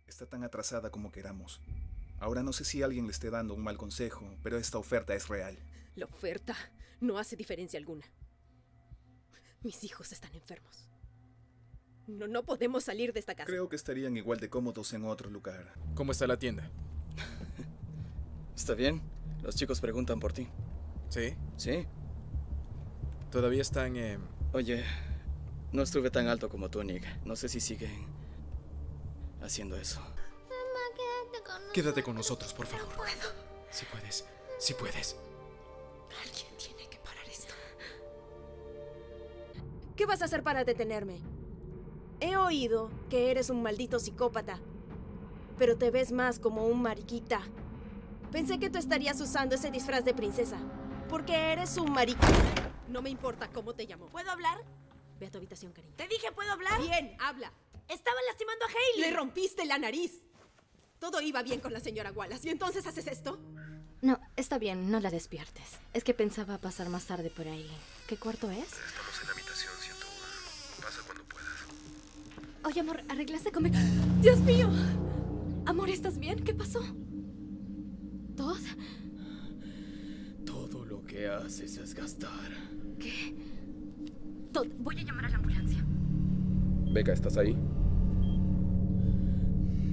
Está tan atrasada como queramos. Ahora no sé si alguien le esté dando un mal consejo, pero esta oferta es real. La oferta no hace diferencia alguna. Mis hijos están enfermos. No podemos salir de esta casa. Creo que estarían igual de cómodos en otro lugar. ¿Cómo está la tienda? ¿Está bien? Los chicos preguntan por ti. ¿Sí? Sí. Todavía están... Oye, no estuve tan alto como tú, Nick. No sé si siguen haciendo eso. Quédate con nosotros, por favor. No puedo. Si puedes. Si puedes. Alguien tiene que parar esto. ¿Qué vas a hacer para detenerme? He oído que eres un maldito psicópata, pero te ves más como un mariquita. Pensé que tú estarías usando ese disfraz de princesa, porque eres un mariquita. No me importa cómo te llamo. ¿Puedo hablar? Ve a tu habitación, cariño. Te dije, ¿puedo hablar? Bien, habla. Estaba lastimando a Hailey. Le rompiste la nariz. Todo iba bien con la señora Wallace, ¿y entonces haces esto? No, está bien, no la despiertes. Es que pensaba pasar más tarde por ahí. ¿Qué cuarto es? Estamos en la habitación 101. Pasa cuando puedas. Oye, amor, ¿arreglaste comer? ¡Dios mío! Amor, ¿estás bien? ¿Qué pasó? ¿Todd? Todo lo que haces es gastar. ¿Qué? Todd, voy a llamar a la ambulancia. Becca, ¿estás ahí?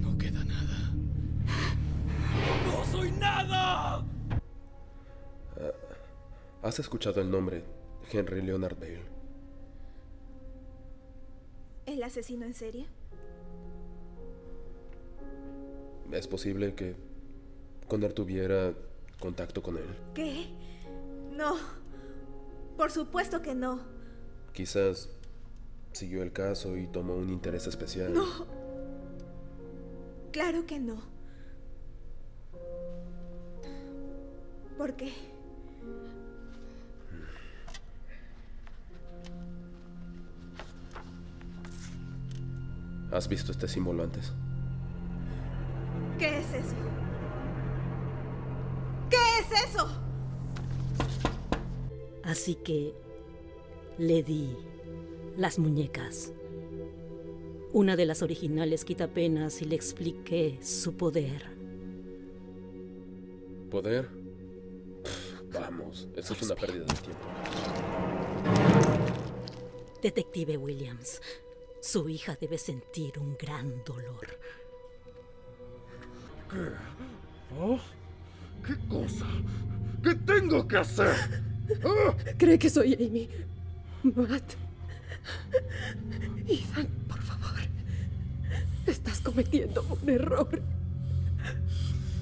No queda nada. ¡No soy nada! ¿Has escuchado el nombre Henry Leonard Bale? ¿El asesino en serie? ¿Es posible que Connor tuviera contacto con él? ¿Qué? No. Por supuesto que no. Quizás siguió el caso y tomó un interés especial. No. Claro que no. ¿Por qué? ¿Has visto este símbolo antes? ¿Qué es eso? ¿Qué es eso? Así que le di las muñecas. Una de las originales quitapenas y le expliqué su poder. ¿Poder? Vamos, eso es una pérdida de tiempo. Detective Williams, su hija debe sentir un gran dolor. ¿Oh? ¿Qué cosa? ¿Qué tengo que hacer? ¿Oh? Cree que soy Amy. Matt. Ethan, por favor. Estás cometiendo un error.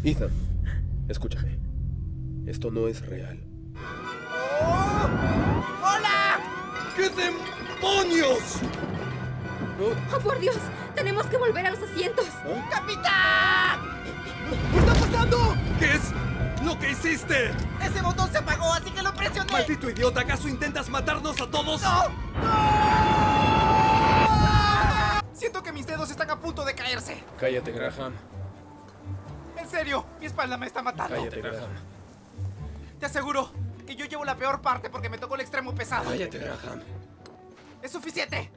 Ethan, escúchame. Esto no es real. ¡Hola! ¿Qué demonios? ¡Oh, por Dios! ¡Tenemos que volver a los asientos! ¡Capitán! ¿Qué está pasando? ¿Qué es lo que hiciste? Ese botón se apagó, así que lo presioné. ¡Maldito idiota! ¿Acaso intentas matarnos a todos? ¡No! Siento que mis dedos están a punto de caerse. Cállate, Graham. En serio, mi espalda me está matando. Cállate, Graham. Te aseguro que yo llevo la peor parte porque me tocó el extremo pesado. Cállate, Graham. ¡Es suficiente!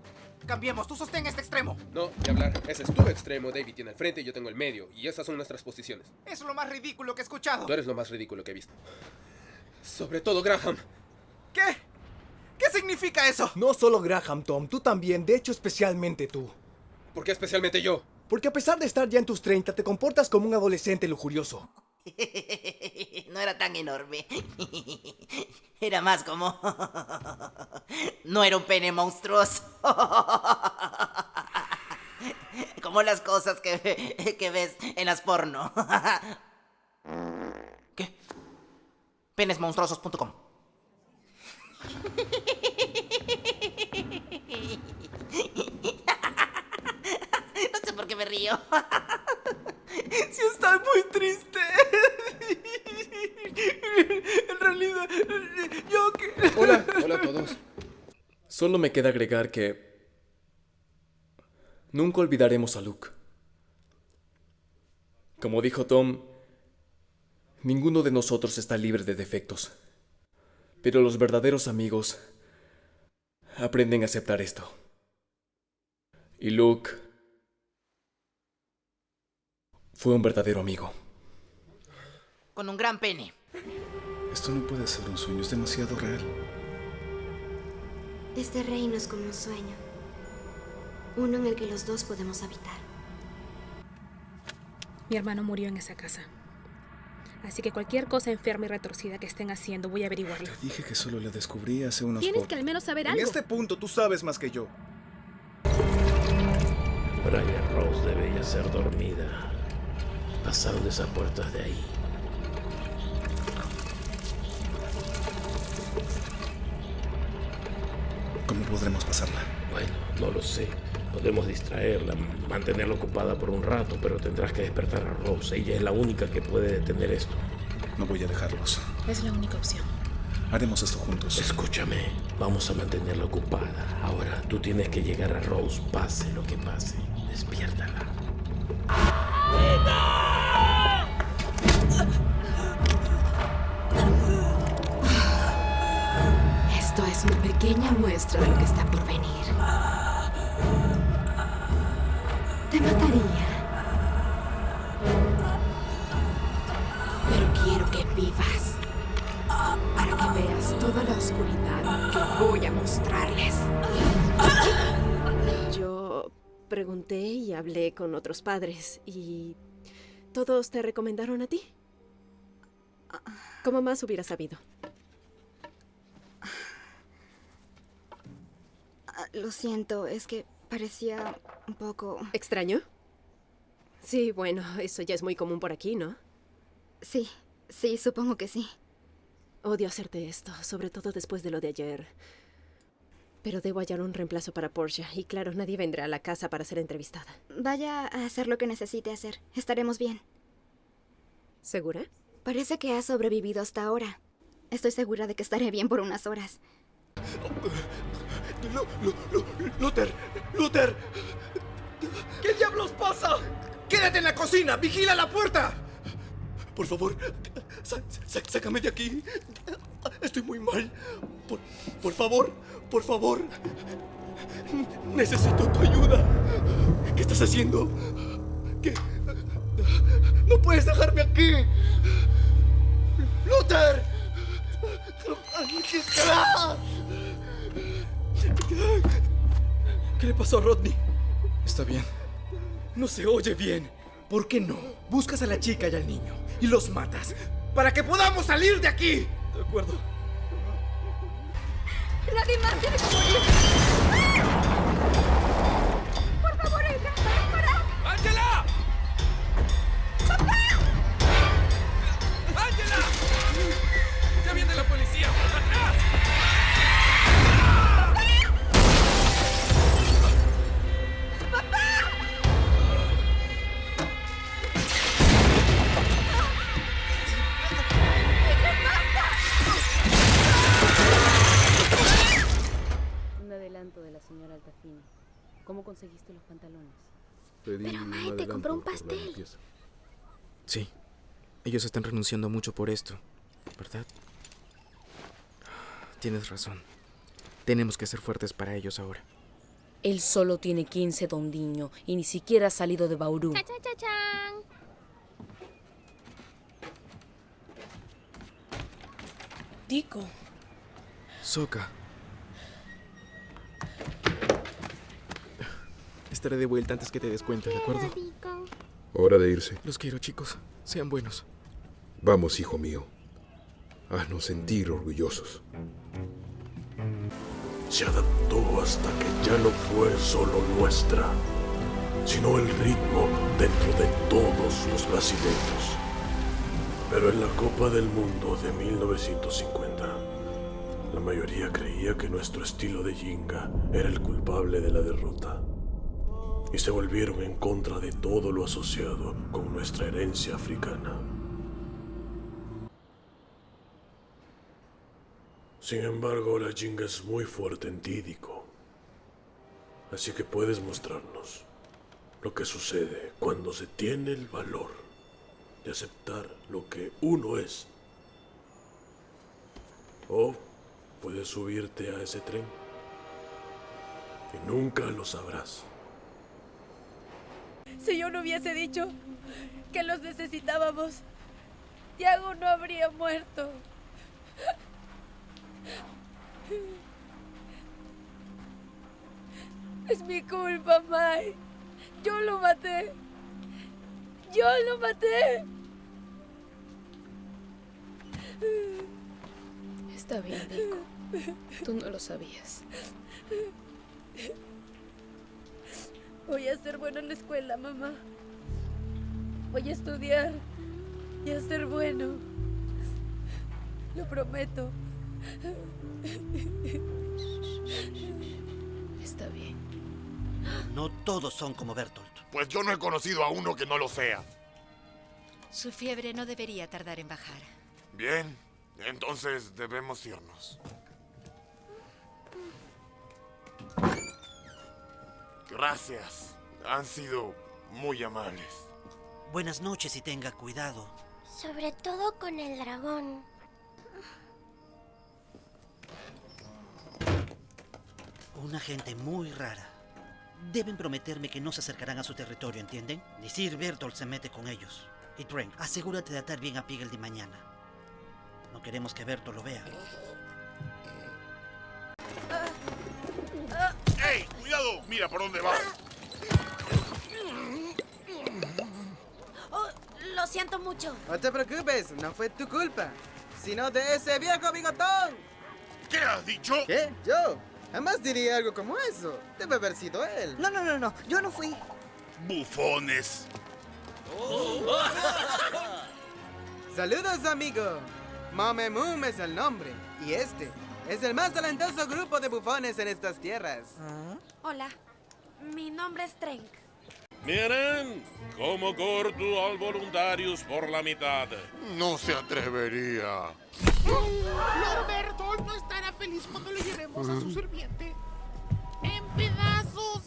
Cambiemos, tú sostén este extremo. No, ni hablar. Ese es tu extremo, David tiene el frente y yo tengo el medio. Y esas son nuestras posiciones. Es lo más ridículo que he escuchado. Tú eres lo más ridículo que he visto. Sobre todo, Graham. ¿Qué? ¿Qué significa eso? No solo Graham, Tom, tú también, de hecho especialmente tú. ¿Por qué especialmente yo? Porque a pesar de estar ya en tus 30, te comportas como un adolescente lujurioso. No era tan enorme. Era más como... No era un pene monstruoso. Como las cosas que ves en las porno. ¿Qué? Penesmonstruosos.com. No sé por qué me río. Sí, estoy muy triste. En realidad, yo que... Hola a todos. Solo me queda agregar que nunca olvidaremos a Luke. Como dijo Tom, ninguno de nosotros está libre de defectos. Pero los verdaderos amigos aprenden a aceptar esto. Y Luke fue un verdadero amigo. Con un gran pene. Esto no puede ser un sueño, es demasiado real. Este reino es como un sueño. Uno en el que los dos podemos habitar. Mi hermano murió en esa casa. Así que cualquier cosa enferma y retorcida que estén haciendo, voy a averiguarlo. Te dije que solo la descubrí hace unos Tienes pocos. que al menos saber En algo. este punto tú sabes más que yo. Brian Rose debe ya ser dormida. Pasaron esas puertas de ahí. ¿Cómo podremos pasarla? Bueno, no lo sé. Podemos distraerla, mantenerla ocupada por un rato, pero tendrás que despertar a Rose. Ella es la única que puede detener esto. No voy a dejarlos. Es la única opción. Haremos esto juntos. Escúchame, vamos a mantenerla ocupada. Ahora tú tienes que llegar a Rose, pase lo que pase. Despiértala. Esto es una pequeña muestra de lo que está por venir. Te mataría. Pero quiero que vivas. Para que veas toda la oscuridad que voy a mostrarles. Yo pregunté y hablé con otros padres y todos te recomendaron a ti. ¿Cómo más hubiera sabido? Lo siento, es que parecía un poco... ¿Extraño? Sí, bueno, eso ya es muy común por aquí, ¿no? Sí, supongo que sí. Odio hacerte esto, sobre todo después de lo de ayer. Pero debo hallar un reemplazo para Portia. Y claro, nadie vendrá a la casa para ser entrevistada. Vaya a hacer lo que necesite hacer. Estaremos bien. ¿Segura? Parece que has sobrevivido hasta ahora. Estoy segura de que estaré bien por unas horas. ¡Luther! ¿Qué diablos pasa? ¡Quédate en la cocina! ¡Vigila la puerta! Por favor, sácame de aquí. Estoy muy mal. Por favor. Necesito tu ayuda. ¿Qué estás haciendo? ¿Qué? ¡No puedes dejarme aquí! ¡Luther! ¿Qué le pasó a Rodney? Está bien. No se oye bien. ¿Por qué no? Buscas a la chica y al niño y los matas para que podamos salir de aquí. De acuerdo. Nadie más tiene que morir. Por favor, hija, para. ¡Ángela! ¡Papá! ¡Ángela! ¡Ya viene la policía! ¡Atrás! De la señora Altafini. ¿Cómo conseguiste los pantalones? Pero Mae te compró un pastel. Sí. Ellos están renunciando mucho por esto, ¿verdad? Tienes razón. Tenemos que ser fuertes para ellos ahora. Él solo tiene 15 dondiño y ni siquiera ha salido de Bauru. ¡Cha-cha-cha-chan! Tico. Sokka. Estaré de vuelta antes que te des cuenta, ¿de acuerdo? Hora de irse. Los quiero, chicos. Sean buenos. Vamos, hijo mío. Haznos sentir orgullosos. Se adaptó hasta que ya no fue solo nuestra, sino el ritmo dentro de todos los brasileños. Pero en la Copa del Mundo de 1950, la mayoría creía que nuestro estilo de ginga era el culpable de la derrota. Y se volvieron en contra de todo lo asociado con nuestra herencia africana. Sin embargo, la ginga es muy fuerte en ti, Tico. Así que puedes mostrarnos lo que sucede cuando se tiene el valor de aceptar lo que uno es. O puedes subirte a ese tren y nunca lo sabrás. Si yo no hubiese dicho que los necesitábamos, Tiago no habría muerto. Es mi culpa, Mai. Yo lo maté. Yo lo maté. Está bien, Nico. Tú no lo sabías. Voy a ser bueno en la escuela, mamá. Voy a estudiar y a ser bueno. Lo prometo. Está bien. No todos son como Bertolt. Pues yo no he conocido a uno que no lo sea. Su fiebre no debería tardar en bajar. Bien, entonces debemos irnos. Gracias. Han sido muy amables. Buenas noches y tenga cuidado. Sobre todo con el dragón. Una gente muy rara. Deben prometerme que no se acercarán a su territorio, ¿entienden? Ni Sir Bertolt se mete con ellos. Y Tren, asegúrate de atar bien a Piggledy mañana. No queremos que Bertolt lo vea. ¡Ey! ¡Cuidado! ¡Mira por dónde vas! Oh, lo siento mucho. No te preocupes, no fue tu culpa, sino de ese viejo bigotón. ¿Qué has dicho? ¿Qué? ¿Yo? Jamás diría algo como eso. Debe haber sido él. No, yo no fui. ¡Bufones! Saludos, amigo. Momemum es el nombre. Y este es el más talentoso grupo de bufones en estas tierras. Hola, mi nombre es Trenk. Miren, como corto al voluntarios por la mitad. No se atrevería. Lord Bertolt no estará feliz cuando le llevemos a su sirviente en pedazos.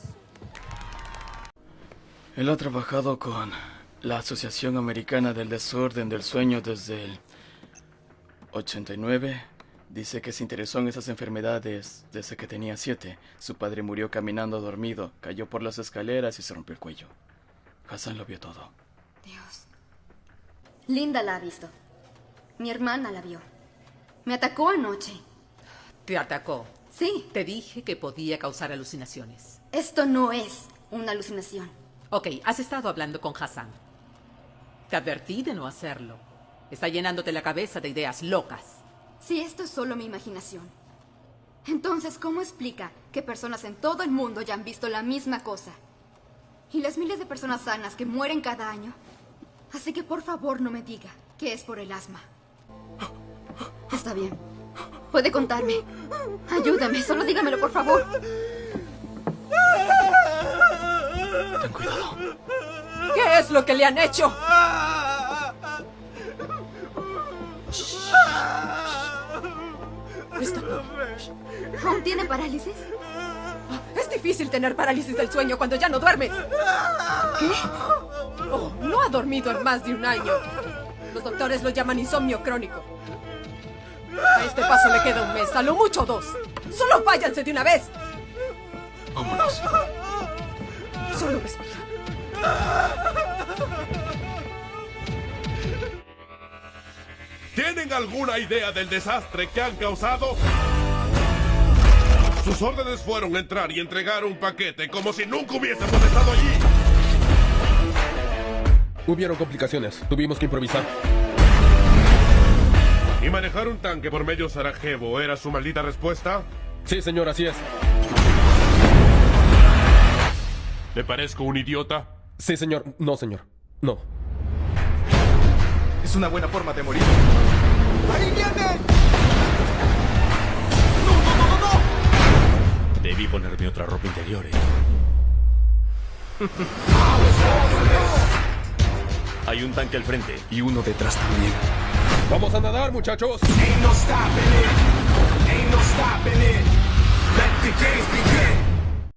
Él ha trabajado con la Asociación Americana del Desorden del Sueño desde el 89. Dice que se interesó en esas enfermedades desde que tenía 7. Su padre murió caminando dormido, cayó por las escaleras y se rompió el cuello. Hassan lo vio todo. Dios. Linda la ha visto. Mi hermana la vio. Me atacó anoche. ¿Te atacó? Sí. Te dije que podía causar alucinaciones. Esto no es una alucinación. Ok, has estado hablando con Hassan. Te advertí de no hacerlo. Está llenándote la cabeza de ideas locas. Si esto es solo mi imaginación, entonces, ¿cómo explica que personas en todo el mundo ya han visto la misma cosa? Y las miles de personas sanas que mueren cada año. Así que por favor no me diga que es por el asma. Está bien. Puede contarme. Ayúdame, solo dígamelo, por favor. Ten cuidado. ¿Qué es lo que le han hecho? ¿Aún tiene parálisis? Es difícil tener parálisis del sueño cuando ya no duermes. ¿Qué? Oh, no ha dormido en más de un año. Los doctores lo llaman insomnio crónico. A este paso le queda un mes, a lo mucho 2. ¡Solo váyanse de una vez! Vámonos. Solo respira. ¿Tienen alguna idea del desastre que han causado? Sus órdenes fueron entrar y entregar un paquete como si nunca hubiésemos estado allí. Hubieron complicaciones. Tuvimos que improvisar. ¿Y manejar un tanque por medio Sarajevo era su maldita respuesta? Sí, señor, así es. ¿Le parezco un idiota? Sí, señor. No, señor. No. Es una buena forma de morir. ¡Ahí viene! Debí ponerme otra ropa interior, Hay un tanque al frente. Y uno detrás también. ¡Vamos a nadar, muchachos! Ain't no stopping it. Ain't no stopping it. Let the games begin.